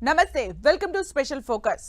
నమస్తే, welcome to special focus.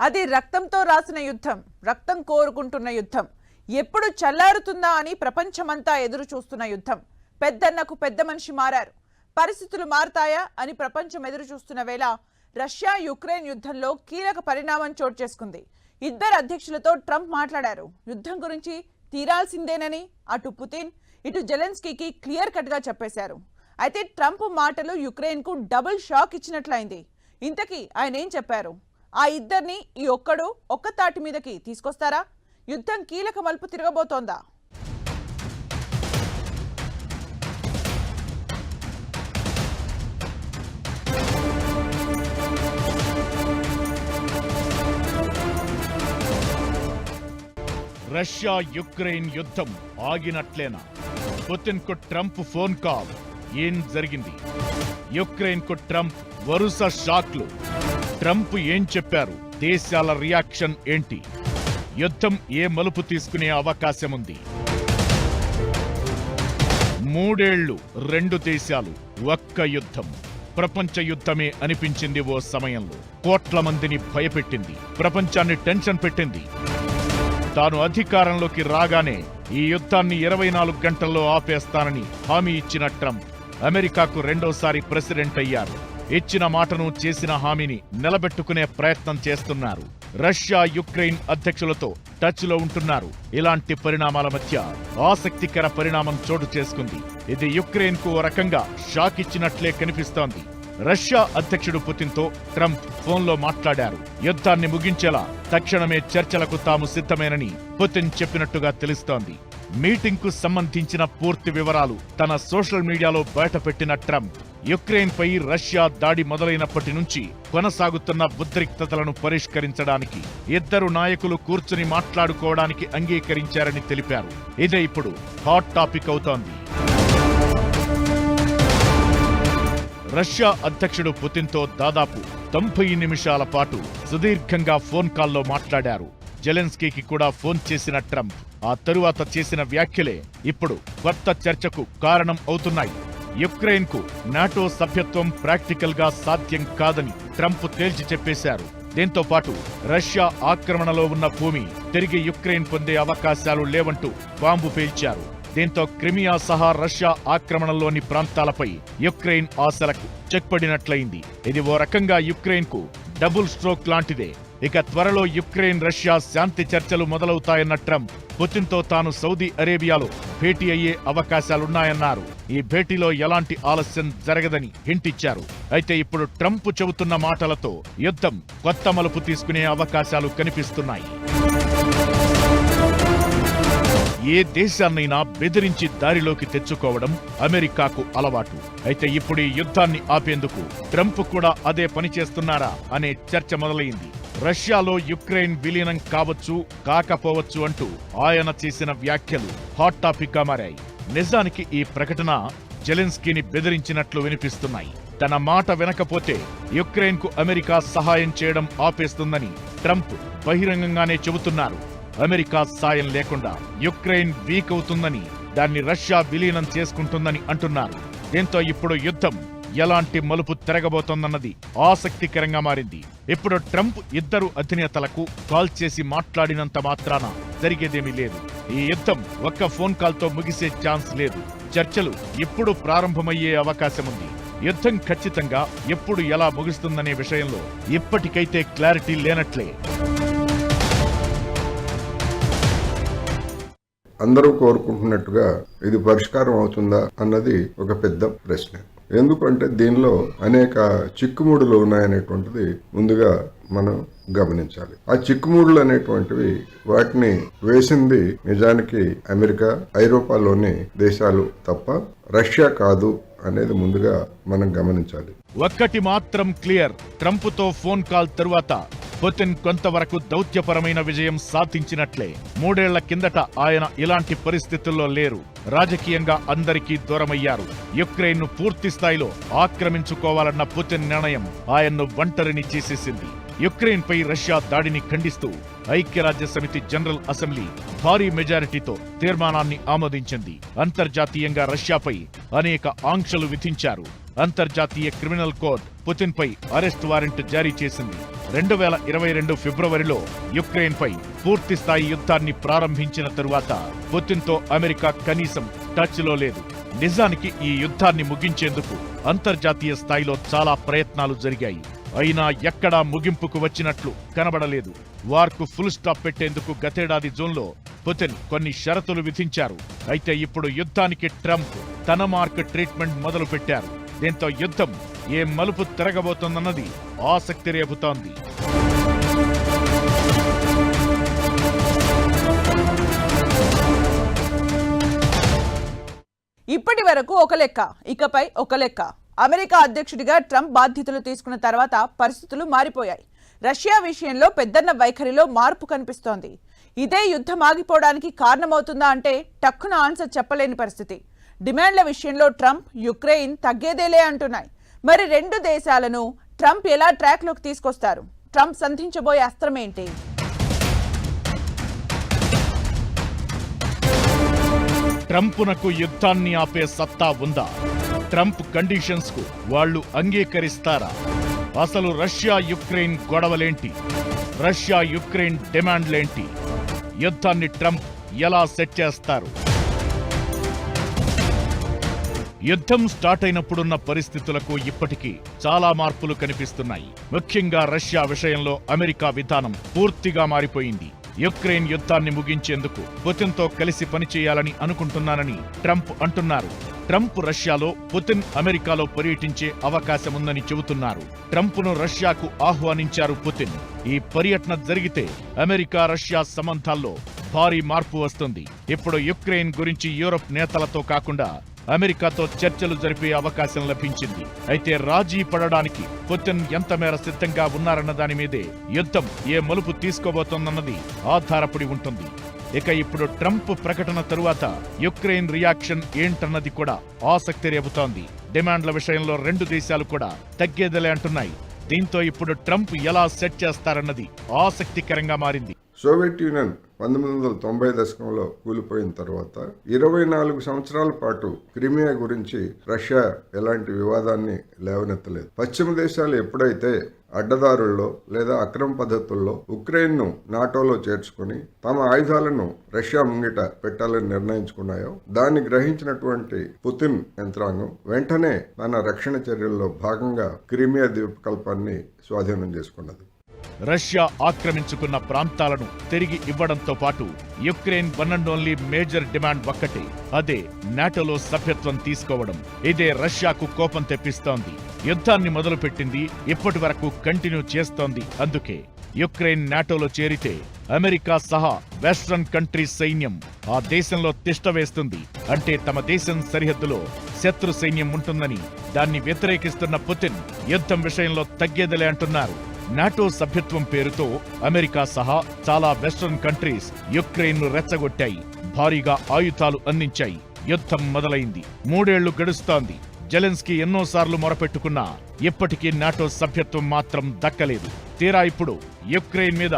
అది రక్తంతో రాసిన యుద్ధం, రక్తం కోరుకుంటున్న యుద్ధం, ఎప్పుడు చల్లారుతుందా అని ప్రపంచమంతా ఎదురు చూస్తున్న యుద్ధం. పెద్దన్నకు పెద్ద మనిషి మారారు, పరిస్థితులు మారతాయా అని ప్రపంచం ఎదురు చూస్తున్న వేళ రష్యా యుక్రెయిన్ యుద్ధంలో కీలక పరిణామం చోటు చేసుకుంది. ఇద్దరు అధ్యక్షులతో ట్రంప్ మాట్లాడారు. యుద్ధం గురించి తీరాల్సిందేనని అటు పుతిన్ ఇటు జెలెన్స్కీకి క్లియర్ కట్ గా చెప్పేశారు. అయితే ట్రంప్ మాటలు యుక్రెయిన్ కు డబుల్ షాక్ ఇచ్చినట్లయింది. ఇంతకీ ఆయన ఏం చెప్పారు? ఆ ఇద్దరిని ఈ ఒక్క తాటి మీదకి తీసుకొస్తారా? యుద్ధం కీలక మలుపు తిరగబోతోందా? రష్యా యుక్రెయిన్ యుద్ధం ఆగినట్లేనా? పుతిన్ కు ట్రంప్ ఫోన్ కాల్. ఏం జరిగింది? యుక్రెయిన్ కు ట్రంప్ వరుస షాక్లు. ట్రంప్ ఏం చెప్పారు? దేశాల రియాక్షన్ ఏంటి? యుద్ధం ఏ మలుపు తీసుకునే అవకాశం ఉంది? 3 ఏళ్లు 2 దేశాలు ఒక్క యుద్ధం. ప్రపంచ యుద్ధమే అనిపించింది ఓ సమయంలో. కోట్ల మందిని భయపెట్టింది, ప్రపంచాన్ని టెన్షన్ పెట్టింది. తాను అధికారంలోకి రాగానే ఈ యుద్ధాన్ని 24 గంటల్లో ఆపేస్తానని హామీ ఇచ్చిన ట్రంప్ అమెరికాకు రెండోసారి ప్రెసిడెంట్ అయ్యారు. ఇచ్చిన మాటను, చేసిన హామీని నిలబెట్టుకునే ప్రయత్నం చేస్తున్నారు. రష్యా యుక్రెయిన్ అధ్యక్షులతో టచ్ లో ఉంటున్నారు. ఇలాంటి పరిణామాల మధ్య ఆసక్తికర పరిణామం చోటు చేసుకుంది. ఇది యుక్రెయిన్ కు ఓ రకంగా షాక్ ఇచ్చినట్లే కనిపిస్తోంది. రష్యా అధ్యక్షుడు పుతిన్తో ట్రంప్ ఫోన్లో మాట్లాడారు. యుద్ధాన్ని ముగించేలా తక్షణమే చర్చలకు తాము సిద్ధమేనని పుతిన్ చెప్పినట్టుగా తెలుస్తోంది. మీటింగ్ కు సంబంధించిన పూర్తి వివరాలు తన సోషల్ మీడియాలో బయటపెట్టిన ట్రంప్ యుక్రెయిన్ పై రష్యా దాడి మొదలైనప్పటి నుంచి కొనసాగుతున్న ఉద్రిక్తతలను పరిష్కరించడానికి ఇద్దరు నాయకులు కూర్చుని మాట్లాడుకోవడానికి అంగీకరించారని తెలిపారు. ఇదే ఇప్పుడు హాట్ టాపిక్ అవుతోంది. రష్యా అధ్యక్షుడు పుతిన్తో దాదాపు 90 నిమిషాల పాటు సుదీర్ఘంగా ఫోన్ కాల్లో మాట్లాడారు. జెలెన్స్కీకి కూడా ఫోన్ చేసిన ట్రంప్ ఆ తరువాత చేసిన వ్యాఖ్యలే ఇప్పుడు కొత్త చర్చకు కారణం అవుతున్నాయి. యుక్రెయిన్ కు నాటో సభ్యత్వం ప్రాక్టికల్ గా సాధ్యం కాదని ట్రంప్ తేల్చి చెప్పేశారు. దీంతో పాటు రష్యా ఆక్రమణలో ఉన్న భూమి తిరిగి యుక్రెయిన్ పొందే అవకాశాలు లేవంటూ బాంబు పేల్చారు. దీంతో క్రిమియా సహా రష్యా ఆక్రమణలోని ప్రాంతాలపై యుక్రెయిన్ ఆశలకు చెక్ పడినట్లయింది. ఇది ఓ రకంగా యుక్రెయిన్ కు డబుల్ స్ట్రోక్ లాంటిదే. ఇక త్వరలో యుక్రెయిన్ రష్యా శాంతి చర్చలు మొదలవుతాయన్న ట్రంప్ పుతిన్తో తాను సౌదీ అరేబియాలో భేటీ అయ్యే అవకాశాలున్నాయన్నారు. ఈ భేటీలో ఎలాంటి ఆలస్యం జరగదని హింటిచ్చారు. అయితే ఇప్పుడు ట్రంప్ చెబుతున్న మాటలతో యుద్ధం కొత్త మలుపు తీసుకునే అవకాశాలు కనిపిస్తున్నాయి. ఏ దేశాన్నైనా బెదిరించి దారిలోకి తెచ్చుకోవడం అమెరికాకు అలవాటు. అయితే ఇప్పుడు ఈ యుద్ధాన్ని ఆపేందుకు ట్రంప్ కూడా అదే పని చేస్తున్నారా అనే చర్చ మొదలైంది. రష్యాలో యుక్రెయిన్ విలీనం కావచ్చు, కాకపోవచ్చు అంటూ ఆయన చేసిన వ్యాఖ్యలు హాట్ టాపిక్ గా మారాయి. నిజానికి ఈ ప్రకటన జెలెన్స్కీని బెదిరించినట్లు వినిపిస్తున్నాయి. తన మాట వినకపోతే యుక్రెయిన్ కు అమెరికా సహాయం చేయడం ఆపేస్తుందని ట్రంప్ బహిరంగంగానే చెబుతున్నారు. అమెరికా సాయం లేకుండా యుక్రెయిన్ వీక్ అవుతుందని, దాన్ని రష్యా విలీనం చేసుకుంటుందని అంటున్నారు. దీంతో ఇప్పుడు యుద్ధం ఎలాంటి మలుపు తిరగబోతోందన్నది ఆసక్తికరంగా మారింది. ఇప్పుడు ట్రంప్ ఇద్దరు అధినేతలకు కాల్ చేసి మాట్లాడినంత మాత్రాన జరిగేదేమీ లేదు. ఈ యుద్ధం ఒక్క ఫోన్ కాల్తో ముగిసే ఛాన్స్ లేదు. చర్చలు ఇప్పుడు ప్రారంభమయ్యే అవకాశముంది. యుద్ధం ఖచ్చితంగా ఎప్పుడు ఎలా ముగుస్తుందనే విషయంలో ఇప్పటికైతే క్లారిటీ లేనట్లే. అందరూ కోరుకుంటున్నట్టుగా ఇది పరిష్కారం అవుతుందా అన్నది ఒక పెద్ద ప్రశ్న. ఎందుకంటే దీనిలో అనేక చిక్కుముడులు ఉన్నాయనేటువంటిది ముందుగా మనం గమనించాలి. ఆ చిక్కుముడులు అనేటువంటివి వాటిని వేసింది నిజానికి అమెరికా, ఐరోపాలోని దేశాలు తప్ప రష్యా కాదు అనేది ముందుగా మనం గమనించాలి. ఒక్కటి మాత్రం క్లియర్, ట్రంప్తో ఫోన్ కాల్ తరువాత పుతిన్ కొంతవరకు దౌత్యపరమైన విజయం సాధించినట్లే. 3 ఏళ్ల కిందట ఆయన ఇలాంటి పరిస్థితుల్లో లేరు. రాజకీయంగా అందరికీ దూరమయ్యారు. యుక్రెయిన్ ను పూర్తి స్థాయిలో ఆక్రమించుకోవాలన్న పుతిన్ నిర్ణయం ఆయన్ను ఒంటరిని చేసేసింది. యుక్రెయిన్ పై రష్యా దాడిని ఖండిస్తూ ఐక్యరాజ్యసమితి జనరల్ అసెంబ్లీ భారీ మెజారిటీతో తీర్మానాన్ని ఆమోదించింది. అంతర్జాతీయంగా రష్యాపై అనేక ఆంక్షలు విధించారు. అంతర్జాతీయ క్రిమినల్ కోర్ట్ పుతిన్ పై అరెస్ట్ వారెంట్ జారీ చేసింది. 2022 ఫిబ్రవరిలో యుక్రెయిన్ పై పూర్తి స్థాయి యుద్ధాన్ని ప్రారంభించిన తరువాత పుతిన్తో అమెరికా కనీసం టచ్ లో లేదు. నిజానికి ఈ యుద్ధాన్ని ముగించేందుకు అంతర్జాతీయ స్థాయిలో చాలా ప్రయత్నాలు జరిగాయి. అయినా ఎక్కడా ముగింపుకు వచ్చినట్లు కనబడలేదు. వార్కు ఫుల్ స్టాప్ పెట్టేందుకు గతేడాది జూన్లో పుతిన్ కొన్ని షరతులు విధించారు. అయితే ఇప్పుడు యుద్ధానికి ట్రంప్ తన మార్క్ ట్రీట్మెంట్ మొదలు పెట్టారు. దీంతో యుద్ధం ఏ మలుపు తిరగబోతోందన్నది ఆసక్తి రేపుతోంది. ఇప్పటి వరకు ఒక లెక్క, ఇకపై ఒక లెక్క. అమెరికా అధ్యక్షుడిగా ట్రంప్ బాధ్యతలు తీసుకున్న తర్వాత పరిస్థితులు మారిపోయాయి. రష్యా విషయంలో పెద్దన్న వైఖరిలో మార్పు కనిపిస్తోంది. ఇదే యుద్ధం ఆగిపోవడానికి కారణమవుతుందా అంటే టక్కున ఆన్సర్ చెప్పలేని పరిస్థితి. డిమాండ్ల విషయంలో ట్రంప్, యుక్రెయిన్ తగ్గేదేలే అంటున్నాయి. మరి రెండు దేశాలను ట్రంప్ ఎలా ట్రాక్లోకి తీసుకొస్తారు? ట్రంప్ సంధించబోయే అస్త్రం ఏంటి? ట్రంపునకు యుద్ధాన్ని ఆపే సత్తా ఉందా? ట్రంప్ కండిషన్స్ కు వాళ్ళు అంగీకరిస్తారా? అసలు రష్యా యుక్రెయిన్ గొడవలేంటి? రష్యా యుక్రెయిన్ డిమాండ్లేంటి? యుద్ధాన్ని ట్రంప్ ఎలా సెట్ చేస్తారు? యుద్ధం స్టార్ట్ అయినప్పుడున్న పరిస్థితులకు ఇప్పటికీ చాలా మార్పులు కనిపిస్తున్నాయి. ముఖ్యంగా రష్యా విషయంలో అమెరికా విధానం పూర్తిగా మారిపోయింది. యుక్రెయిన్ యుద్ధాన్ని ముగించేందుకు పుతిన్తో కలిసి పనిచేయాలని అనుకుంటున్నానని ట్రంప్ అంటున్నారు. ట్రంప్ రష్యాలో, పుతిన్ అమెరికాలో పర్యటించే అవకాశముందని చెబుతున్నారు. ట్రంప్ను రష్యాకు ఆహ్వానించారు పుతిన్. ఈ పర్యటన జరిగితే అమెరికా రష్యా సంబంధాల్లో భారీ మార్పు వస్తుంది. ఇప్పుడు యుక్రెయిన్ గురించి యూరప్ నేతలతో కాకుండా అమెరికాతో చర్చలు జరిపే అవకాశం లభించింది. అయితే రాజీ పడడానికి పుతిన్ ఎంత మేర సిద్ధంగా ఉన్నారన్న దాని మీదే యుద్ధం ఏ మలుపు తీసుకోబోతోందన్నది ఆధారపడి ఉంటుంది. ఇక ఇప్పుడు ట్రంప్ ప్రకటన తరువాత యుక్రెయిన్ రియాక్షన్ ఏంటన్నది కూడా ఆసక్తి రేపుతోంది. డిమాండ్ల విషయంలో రెండు దేశాలు కూడా తగ్గేదలే అంటున్నాయి. దీంతో ఇప్పుడు ట్రంప్ ఎలా సెట్ చేస్తారన్నది ఆసక్తికరంగా మారింది. సోవియట్ యూనియన్ 1990 దశకంలో కూలిపోయిన తర్వాత 24 సంవత్సరాల పాటు క్రిమియా గురించి రష్యా ఎలాంటి వివాదాన్ని లేవనెత్తలేదు. పశ్చిమ దేశాలు ఎప్పుడైతే అడ్డదారుల్లో లేదా అక్రమ పద్ధతుల్లో ఉక్రెయిన్ను నాటోలో చేర్చుకుని తమ ఆయుధాలను రష్యా ముంగిట పెట్టాలని నిర్ణయించుకున్నాయో దాన్ని గ్రహించినటువంటి పుతిన్ యంత్రాంగం వెంటనే తన రక్షణ చర్యల్లో భాగంగా క్రిమియా ద్వీపకల్పాన్ని స్వాధీనం చేసుకున్నది. రష్యా ఆక్రమించుకున్న ప్రాంతాలను తిరిగి ఇవ్వడంతో పాటు Ukraine one and only major demand ఒక్కటే, అదే నాటోలో సభ్యత్వం తీసుకోవడం. ఇదే రష్యాకు కోపం తెప్పిస్తోంది. యుద్ధాన్ని మొదలుపెట్టింది, ఇప్పటి వరకు కంటిన్యూ చేస్తోంది. అందుకే యుక్రెయిన్ నాటోలో చేరితే అమెరికా సహా వెస్ట్రన్ కంట్రీస్ సైన్యం ఆ దేశంలో తిష్టవేస్తుంది. అంటే తమ దేశం సరిహద్దులో శత్రు సైన్యం ఉంటుందని దాన్ని వ్యతిరేకిస్తున్న పుతిన్ యుద్ధం విషయంలో తగ్గేదలే అంటున్నారు. నాటో సభ్యత్వం పేరుతో అమెరికా సహా చాలా వెస్ట్రన్ కంట్రీస్ యుక్రెయిన్ను రెచ్చగొట్టాయి, భారీగా ఆయుధాలు అందించాయి. యుద్ధం మొదలైంది. 3 ఏళ్లు గడుస్తోంది. జెలెన్స్కీ ఎన్నోసార్లు మొరపెట్టుకున్నా ఇప్పటికీ నాటో సభ్యత్వం మాత్రం దక్కలేదు. తీరా ఇప్పుడు యుక్రెయిన్ మీద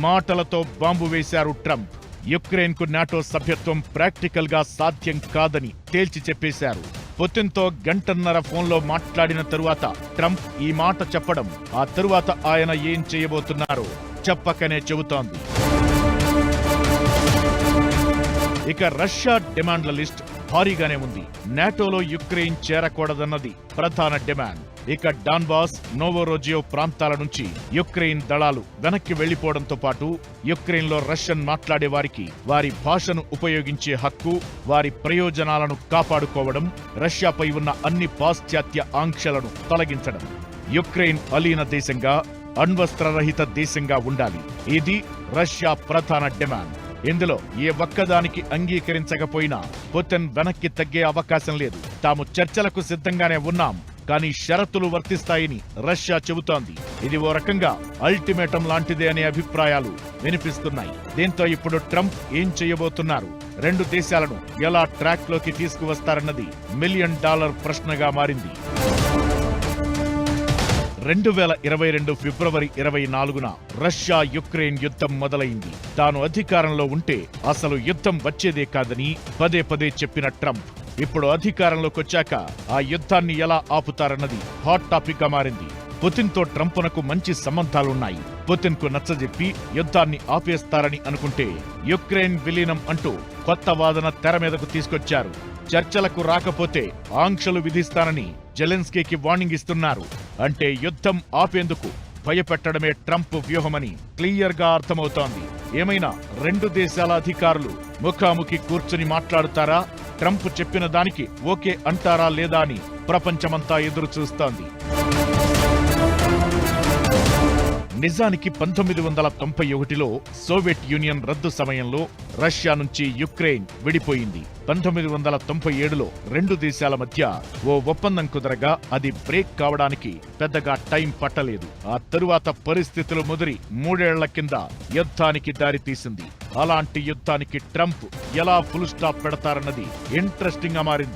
మాటలతో బాంబు వేశారు ట్రంప్. యుక్రెయిన్కు నాటో సభ్యత్వం ప్రాక్టికల్ గా సాధ్యం కాదని తేల్చి చెప్పేశారు. పుతిన్తో గంటన్నర ఫోన్లో మాట్లాడిన తరువాత ట్రంప్ ఈ మాట చెప్పడం, ఆ తరువాత ఆయన ఏం చేయబోతున్నారో చెప్పకనే చెబుతోంది. ఇక రష్యా డిమాండ్ల లిస్ట్ భారీగానే ఉంది. నాటోలో యుక్రెయిన్ చేరకూడదన్నది ప్రధాన డిమాండ్. ఇక డాన్బాస్, నోవోరోజియో ప్రాంతాల నుంచి యుక్రెయిన్ దళాలు వెనక్కి వెళ్లిపోవడంతో పాటు యుక్రెయిన్లో రష్యన్ మాట్లాడే వారికి వారి భాషను ఉపయోగించే హక్కు, వారి ప్రయోజనాలను కాపాడుకోవడం, రష్యాపై ఉన్న అన్ని పాశ్చాత్య ఆంక్షలను తొలగించడం. యుక్రెయిన్ అలీన దేశంగా, అణ్వస్త్రరహిత దేశంగా ఉండాలి. ఇది రష్యా ప్రధాన డిమాండ్. ఇందులో ఏ ఒక్కదానికి అంగీకరించకపోయినా పుతిన్ వెనక్కి తగ్గే అవకాశం లేదు. తాము చర్చలకు సిద్ధంగానే ఉన్నాం, కానీ షరతులు వర్తిస్తాయని రష్యా చెబుతోంది. ఇది ఓ రకంగా అల్టిమేటం లాంటిదే అనే అభిప్రాయాలు వినిపిస్తున్నాయి. దీంతో ఇప్పుడు ట్రంప్ ఏం చేయబోతున్నారు? రెండు దేశాలను ఎలా ట్రాక్ లోకి తీసుకువస్తారన్నది $1 మిలియన్ ప్రశ్నగా మారింది. 2022 ఫిబ్రవరి 24న రష్యా యుక్రెయిన్ యుద్ధం మొదలైంది. తాను అధికారంలో ఉంటే అసలు యుద్ధం వచ్చేదే కాదని పదే పదే చెప్పిన ట్రంప్ ఇప్పుడు అధికారంలోకి వచ్చాక ఆ యుద్ధాన్ని ఎలా ఆపుతారన్నది హాట్ టాపిక్ గా మారింది. పుతిన్తో ట్రంప్నకు మంచి సంబంధాలున్నాయి. పుతిన్కు నచ్చజెప్పి యుద్ధాన్ని ఆపేస్తారని అనుకుంటే యుక్రెయిన్ విలీనం అంటూ కొత్త వాదన తెర మీదకు తీసుకొచ్చారు. చర్చలకు రాకపోతే ఆంక్షలు విధిస్తానని జెలెన్స్కీకి వార్నింగ్ ఇస్తున్నారు. అంటే యుద్ధం ఆపేందుకు భయపెట్టడమే ట్రంప్ వ్యూహమని క్లియర్ గా అర్థమవుతోంది. ఏమైనా రెండు దేశాల అధికారులు ముఖాముఖి కూర్చుని మాట్లాడుతారా? ట్రంప్ చెప్పిన దానికి ఓకే అంటారా లేదా అని ప్రపంచమంతా ఎదురు చూస్తోంది. నిజానికి 1991లో సోవియట్ యూనియన్ రద్దు సమయంలో రష్యా నుంచి యుక్రెయిన్ విడిపోయింది. 1997లో రెండు దేశాల మధ్య ఓ ఒప్పందం కుదరగా అది బ్రేక్ కావడానికి పెద్దగా టైం పట్టలేదు. ఆ తరువాత పరిస్థితులు ముదిరి 3 ఏళ్ల కింద యుద్ధానికి దారితీసింది. అలాంటి యుద్ధానికి ట్రంప్ ఎలా ఫుల్ స్టాప్ పెడతారన్నది ఇంట్రెస్టింగ్ గా మారింది.